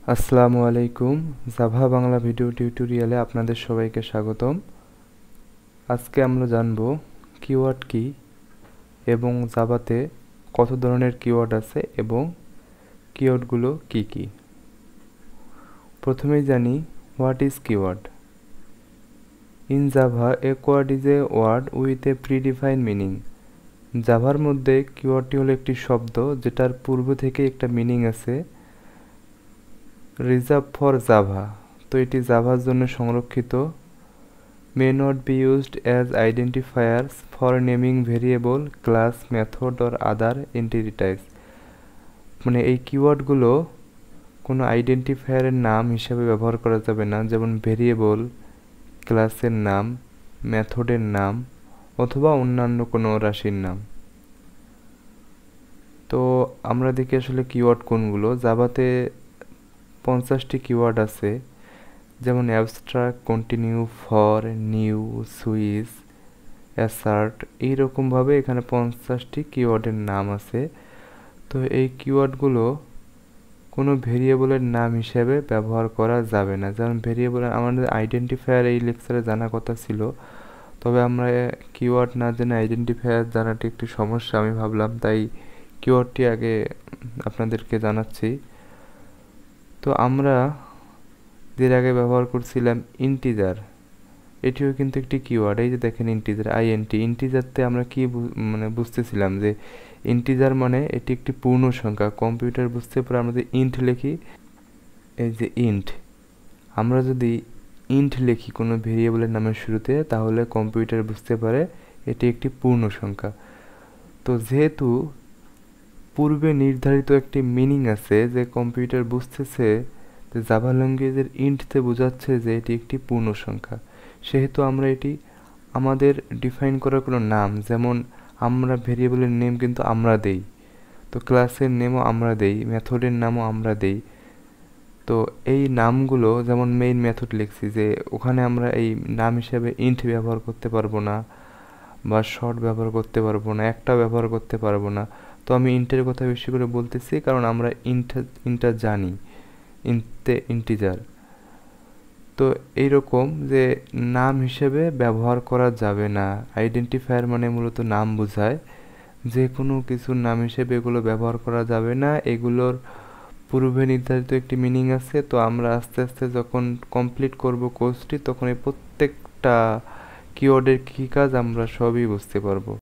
আসসালামু আলাইকুম। Java Bangla video টিউটোরিয়ালে আপনাদের সবাইকে স্বাগতম। আজকে আমরা জানব কিওয়ার্ড কি এবং জাভাতে কত ধরনের কিওয়ার্ড আছে এবং কিওয়ার্ডগুলো কি কি। প্রথমেই জানি what is keyword. In Java a word is a word with a predefined meaning. জাভার মধ্যে কিওয়ার্ডটি হলো একটি শব্দ যেটার পূর্ব থেকে একটা মিনিং আছে, রিজার্ভ ফর জাভা। তো এটি জাভার জন্য সংরক্ষিত। May not be used as identifiers for naming variable, class, method or other entities. মানে এই কিওয়ার্ডগুলো কোনো আইডেন্টিফায়ারের নাম হিসাবে ব্যবহার করা যাবে না, যেমন ভেরিয়েবল, ক্লাসের নাম, মেথডের নাম অথবা অন্যান্য কোনো রাশির নাম। তো আমরা দেখি আসলে কিওয়ার্ড কোনগুলো। জাভাতে 50টি কিওয়ার্ড আছে, যেমন abstract, continue, for, new, switch, assert, এইরকমভাবে এখানে 50টি কিওয়ার্ডের নাম আছে। তো এই কিওয়ার্ডগুলো কোনো ভেরিয়েবলের নাম হিসেবে ব্যবহার করা যাবে না। যেমন ভেরিয়েবল আমাদের আইডেন্টিফায়ার এই লেকচারে জানা কথা ছিল, তবে আমরা কিওয়ার্ড না জেনে আইডেন্টিফায়ার জানাটি একটি সমস্যা, আমি ভাবলাম তাই কিওয়ার্ডটি আগে আপনাদেরকে জানাচ্ছি। তো আমরা এর আগে ব্যবহার করছিলাম ইন্টিজার। এটিও কিন্তু একটি কিওয়ার্ড। এই যে দেখেন ইন্টিজার, আইএনটি। ইন্টিজারতে আমরা কি বুঝতেছিলাম যে ইন্টিজার মানে এটি একটি পূর্ণ সংখ্যা। কম্পিউটার বুঝতে পারে আমরা যদি ইন্ট লিখি, এই যে ইন্ট, আমরা যদি ইন্ট লিখি কোনো ভেরিয়েবলের নামের শুরুতে, তাহলে কম্পিউটার বুঝতে পারে এটি একটি পূর্ণ সংখ্যা। তো যেহেতু পূর্বে নির্ধারিত একটি মিনিং আছে যে কম্পিউটার বুঝতেছে যে জাভা ল্যাঙ্গুয়েজের ইন্টতে বোঝাচ্ছে যে এটি একটি পূর্ণ সংখ্যা, সেহেতু আমরা এটি আমাদের ডিফাইন করা কোনো নাম, যেমন আমরা ভেরিয়েবলের নেম কিন্তু আমরা দেই, তো ক্লাসের নেমও আমরা দেই, মেথডের নামও আমরা দেই। তো এই নামগুলো, যেমন মেইন মেথড লিখছি, যে ওখানে আমরা এই নাম হিসেবে ইন্ট ব্যবহার করতে পারবো না বা শর্ট ব্যবহার করতে পারবো না, একটা ব্যবহার করতে পারবো না। তো আমি ইন্টের কথা বেশি করে বলতেছি কারণ আমরা ইন্টটা জানি, ইন্টিজার। তো এইরকম যে নাম হিসেবে ব্যবহার করা যাবে না। আইডেন্টিফায়ার মানে মূলত নাম বোঝায়, যে কোনো কিছুর নাম হিসেবে এগুলো ব্যবহার করা যাবে না। এগুলোর পূর্বে নির্ধারিত একটি মিনিং আছে। তো আমরা আস্তে আস্তে যখন কমপ্লিট করব কোর্সটি, তখন এই প্রত্যেকটা কিওয়ার্ডের কী কাজ আমরা সবই বুঝতে পারবো।